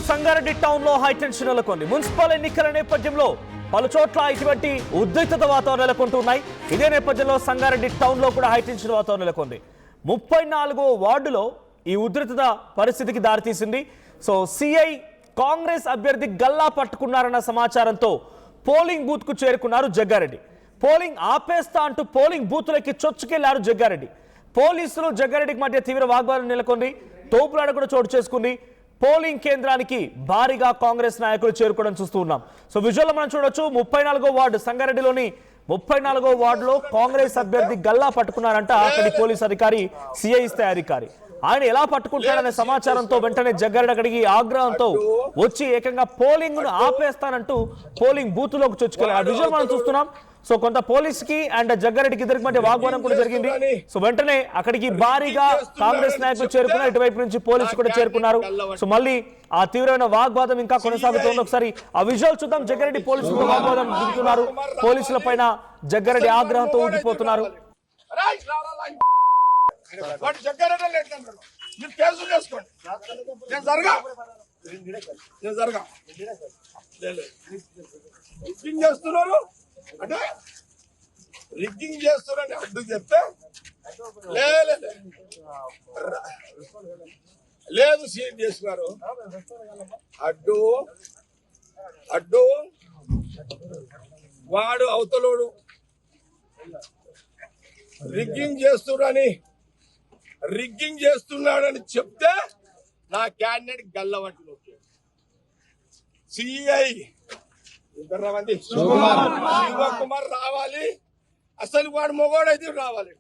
Sangareddy town లో high tension నెలకొంది. Municipal ఎన్నికల నేపథ్యంలో పలు చోట్ల ఇటువంటి ఉద్రిక్తత వాతావరణం నెలకొంటున్నాయి. ఇదే నేపథ్యంలో సంగారెడ్డి టౌన్ లో కూడా హైటెన్షన్ వాతావరణం నెలకొంది. 34వ వార్డులో ఈ ఉద్రిక్తత పరిస్థితికి దారితీసింది. సో సిఐ కాంగ్రెస్ అభ్యర్థి గల్లా పట్టుకున్నారన్న సమాచారంతో పోలింగ్ బూత్ కు చేరుకున్నారు జగ్గారెడ్డి. పోలింగ్ ఆపేస్తా అంటూ పోలింగ్ బూత్లకి చొచ్చుకెళ్లారు జగ్గారెడ్డి. పోలీసులు జగ్గారెడ్డికి మధ్య తీవ్ర వాగ్వాదం నెలకొంది. తోపులాట కూడా చోటు చేసుకుంది. పోలింగ్ కేంద్రానికి భారీగా కాంగ్రెస్ నాయకులు చేరుకోవడం చూస్తూ ఉన్నాం. సో విజువల్ మనం చూడొచ్చు. 34వ వార్డు సంగారెడ్డిలోని 34వ వార్డులో కాంగ్రెస్ అభ్యర్థి గల్లా పట్టుకున్నారంట అక్కడి పోలీస్ అధికారి, సిఐ స్థాయి అధికారి. ఆయన ఎలా పట్టుకుంటాడనే సమాచారంతో వెంటనే జగ్గారెడ్డి అక్కడికి ఆగ్రహంతో వచ్చి ఏకంగా పోలింగ్ ను ఆపేస్తానంటూ పోలింగ్ బూత్ లోకి చొచ్చుకెళ్ళారు. విజువల్ మనం చూస్తున్నాం. సో కొంత పోలీస్ కి అండ్ జగ్గారెడ్డికి ఇద్దరికి మధ్య వాగ్వాదం కూడా జరిగింది. సో వెంటనే అక్కడికి భారీగా కాంగ్రెస్ నాయకులు చేరుకున్నారు. ఇటువైపు నుంచి పోలీసులు కూడా చేరుకున్నారు. సో మళ్ళీ ఆ తీవ్రమైన వాగ్వాదం ఇంకా కొనసాగుతోంది. ఒకసారి ఆ విజువల్ చూద్దాం. జగ్గారెడ్డి పోలీసులతో వాగ్వాదం దిగుతున్నారు. పోలీసుల పైన జగ్గారెడ్డి ఆగ్రహంతో ఊగిపోతున్నారు. అంటే రిగ్గింగ్ చేస్తున్నారని అడ్డు చెప్తే లేదు సీఎం చేస్తున్నారు. అడ్డు అడ్డు వాడు అవతలోడు రిగ్గింగ్ చేస్తున్నాడని చెప్తే నా క్యాండిడేట్ గల్లవట్టి నొక్కాడు. సిఐ శివకుమార్ రావాలి. అసలు వాడు మొగోడైతే రావాలి.